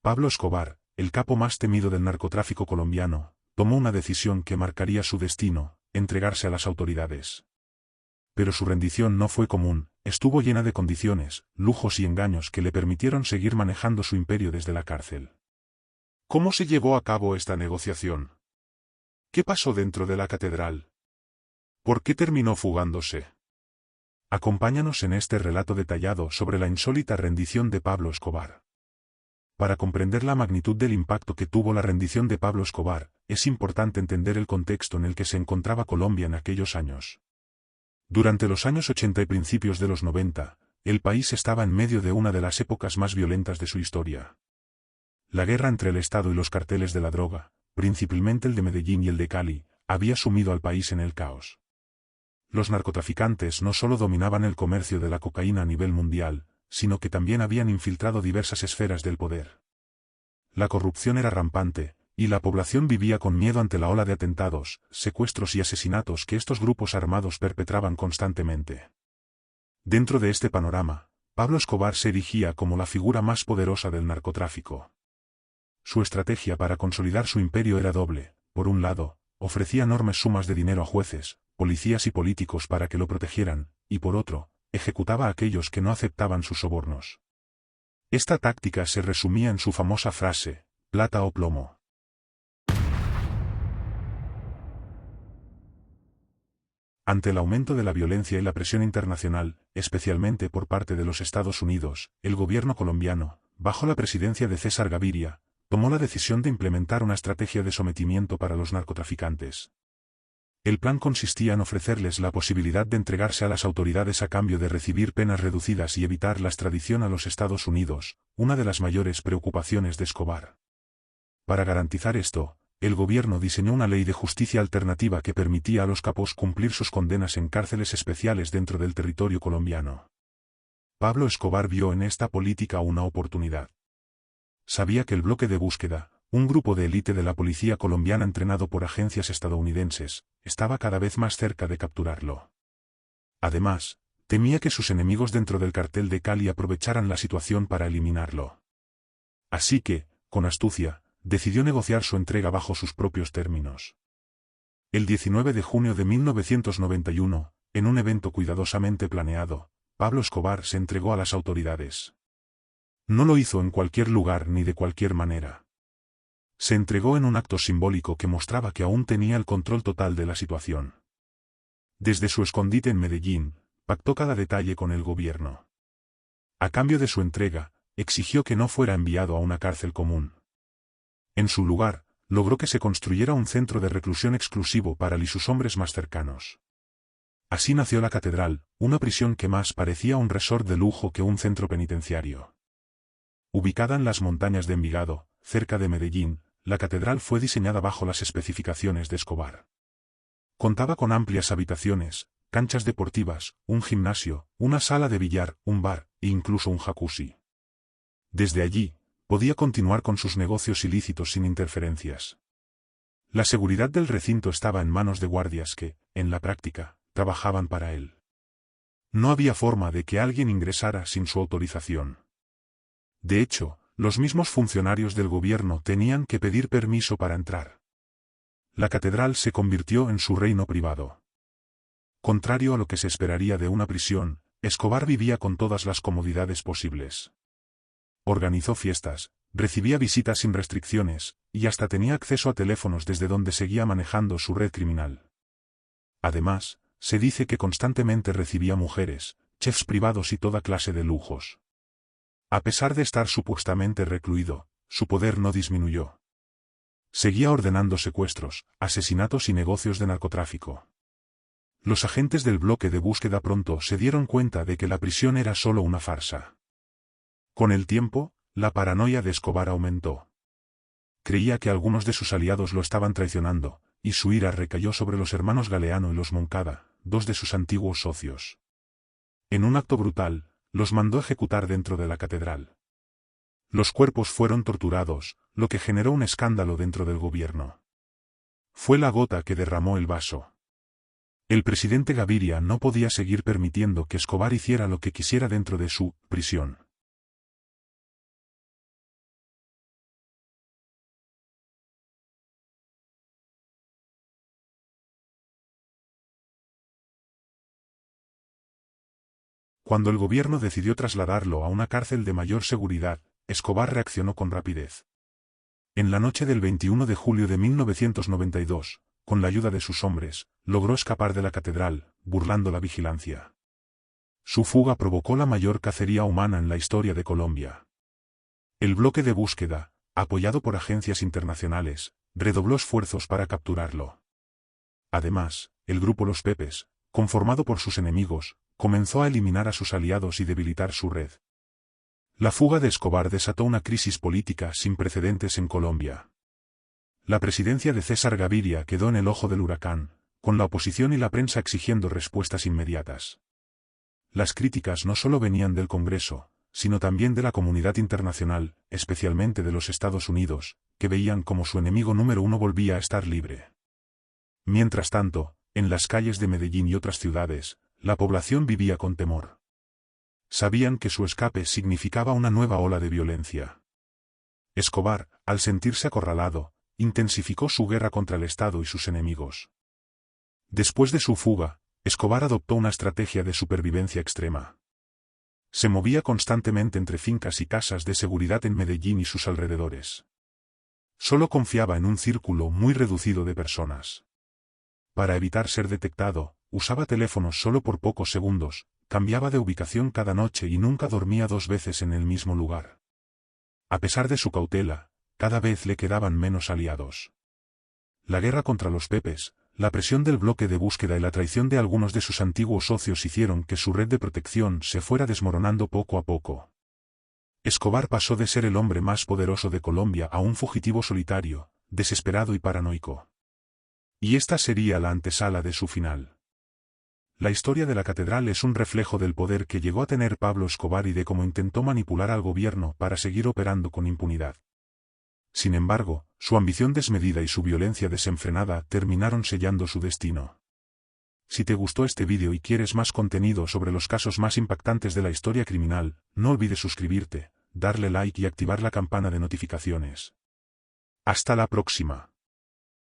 Pablo Escobar, el capo más temido del narcotráfico colombiano, tomó una decisión que marcaría su destino: entregarse a las autoridades. Pero su rendición no fue común, estuvo llena de condiciones, lujos y engaños que le permitieron seguir manejando su imperio desde la cárcel. ¿Cómo se llevó a cabo esta negociación? ¿Qué pasó dentro de la catedral? ¿Por qué terminó fugándose? Acompáñanos en este relato detallado sobre la insólita rendición de Pablo Escobar. Para comprender la magnitud del impacto que tuvo la rendición de Pablo Escobar, es importante entender el contexto en el que se encontraba Colombia en aquellos años. Durante los años 80 y principios de los 90, el país estaba en medio de una de las épocas más violentas de su historia. La guerra entre el Estado y los carteles de la droga, principalmente el de Medellín y el de Cali, había sumido al país en el caos. Los narcotraficantes no solo dominaban el comercio de la cocaína a nivel mundial, sino que también habían infiltrado diversas esferas del poder. La corrupción era rampante, y la población vivía con miedo ante la ola de atentados, secuestros y asesinatos que estos grupos armados perpetraban constantemente. Dentro de este panorama, Pablo Escobar se erigía como la figura más poderosa del narcotráfico. Su estrategia para consolidar su imperio era doble: por un lado, ofrecía enormes sumas de dinero a jueces, policías y políticos para que lo protegieran, y por otro, ejecutaba a aquellos que no aceptaban sus sobornos. Esta táctica se resumía en su famosa frase: plata o plomo. Ante el aumento de la violencia y la presión internacional, especialmente por parte de los Estados Unidos, el gobierno colombiano, bajo la presidencia de César Gaviria, tomó la decisión de implementar una estrategia de sometimiento para los narcotraficantes. El plan consistía en ofrecerles la posibilidad de entregarse a las autoridades a cambio de recibir penas reducidas y evitar la extradición a los Estados Unidos, una de las mayores preocupaciones de Escobar. Para garantizar esto, el gobierno diseñó una ley de justicia alternativa que permitía a los capos cumplir sus condenas en cárceles especiales dentro del territorio colombiano. Pablo Escobar vio en esta política una oportunidad. Sabía que el bloque de búsqueda, un grupo de élite de la policía colombiana entrenado por agencias estadounidenses, estaba cada vez más cerca de capturarlo. Además, temía que sus enemigos dentro del cartel de Cali aprovecharan la situación para eliminarlo. Así que, con astucia, decidió negociar su entrega bajo sus propios términos. El 19 de junio de 1991, en un evento cuidadosamente planeado, Pablo Escobar se entregó a las autoridades. No lo hizo en cualquier lugar ni de cualquier manera. Se entregó en un acto simbólico que mostraba que aún tenía el control total de la situación. Desde su escondite en Medellín, pactó cada detalle con el gobierno. A cambio de su entrega, exigió que no fuera enviado a una cárcel común. En su lugar, logró que se construyera un centro de reclusión exclusivo para él y sus hombres más cercanos. Así nació la Catedral, una prisión que más parecía un resort de lujo que un centro penitenciario. Ubicada en las montañas de Envigado, cerca de Medellín, la catedral fue diseñada bajo las especificaciones de Escobar. Contaba con amplias habitaciones, canchas deportivas, un gimnasio, una sala de billar, un bar, e incluso un jacuzzi. Desde allí, podía continuar con sus negocios ilícitos sin interferencias. La seguridad del recinto estaba en manos de guardias que, en la práctica, trabajaban para él. No había forma de que alguien ingresara sin su autorización. De hecho, los mismos funcionarios del gobierno tenían que pedir permiso para entrar. La catedral se convirtió en su reino privado. Contrario a lo que se esperaría de una prisión, Escobar vivía con todas las comodidades posibles. Organizó fiestas, recibía visitas sin restricciones, y hasta tenía acceso a teléfonos desde donde seguía manejando su red criminal. Además, se dice que constantemente recibía mujeres, chefs privados y toda clase de lujos. A pesar de estar supuestamente recluido, su poder no disminuyó. Seguía ordenando secuestros, asesinatos y negocios de narcotráfico. Los agentes del bloque de búsqueda pronto se dieron cuenta de que la prisión era solo una farsa. Con el tiempo, la paranoia de Escobar aumentó. creía que algunos de sus aliados lo estaban traicionando, y su ira recayó sobre los hermanos Galeano y los Moncada, dos de sus antiguos socios. En un acto brutal, los mandó ejecutar dentro de la catedral. Los cuerpos fueron torturados, lo que generó un escándalo dentro del gobierno. Fue la gota que derramó el vaso. El presidente Gaviria no podía seguir permitiendo que Escobar hiciera lo que quisiera dentro de su prisión. Cuando el gobierno decidió trasladarlo a una cárcel de mayor seguridad, Escobar reaccionó con rapidez. En la noche del 21 de julio de 1992, con la ayuda de sus hombres, logró escapar de la catedral, burlando la vigilancia. Su fuga provocó la mayor cacería humana en la historia de Colombia. El bloque de búsqueda, apoyado por agencias internacionales, redobló esfuerzos para capturarlo. Además, el grupo Los Pepes, conformado por sus enemigos, comenzó a eliminar a sus aliados y debilitar su red. La fuga de Escobar desató una crisis política sin precedentes en Colombia. La presidencia de César Gaviria quedó en el ojo del huracán, con la oposición y la prensa exigiendo respuestas inmediatas. Las críticas no solo venían del Congreso, sino también de la comunidad internacional, especialmente de los Estados Unidos, que veían como su enemigo número uno volvía a estar libre. Mientras tanto, en las calles de Medellín y otras ciudades, la población vivía con temor. Sabían que su escape significaba una nueva ola de violencia. Escobar, al sentirse acorralado, intensificó su guerra contra el Estado y sus enemigos. Después de su fuga, Escobar adoptó una estrategia de supervivencia extrema. Se movía constantemente entre fincas y casas de seguridad en Medellín y sus alrededores. Solo confiaba en un círculo muy reducido de personas. Para evitar ser detectado, usaba teléfonos solo por pocos segundos, cambiaba de ubicación cada noche y nunca dormía dos veces en el mismo lugar. A pesar de su cautela, cada vez le quedaban menos aliados. La guerra contra los Pepes, la presión del bloque de búsqueda y la traición de algunos de sus antiguos socios hicieron que su red de protección se fuera desmoronando poco a poco. Escobar pasó de ser el hombre más poderoso de Colombia a un fugitivo solitario, desesperado y paranoico. Y esta sería la antesala de su final. La historia de la catedral es un reflejo del poder que llegó a tener Pablo Escobar y de cómo intentó manipular al gobierno para seguir operando con impunidad. Sin embargo, su ambición desmedida y su violencia desenfrenada terminaron sellando su destino. Si te gustó este vídeo y quieres más contenido sobre los casos más impactantes de la historia criminal, no olvides suscribirte, darle like y activar la campana de notificaciones. Hasta la próxima.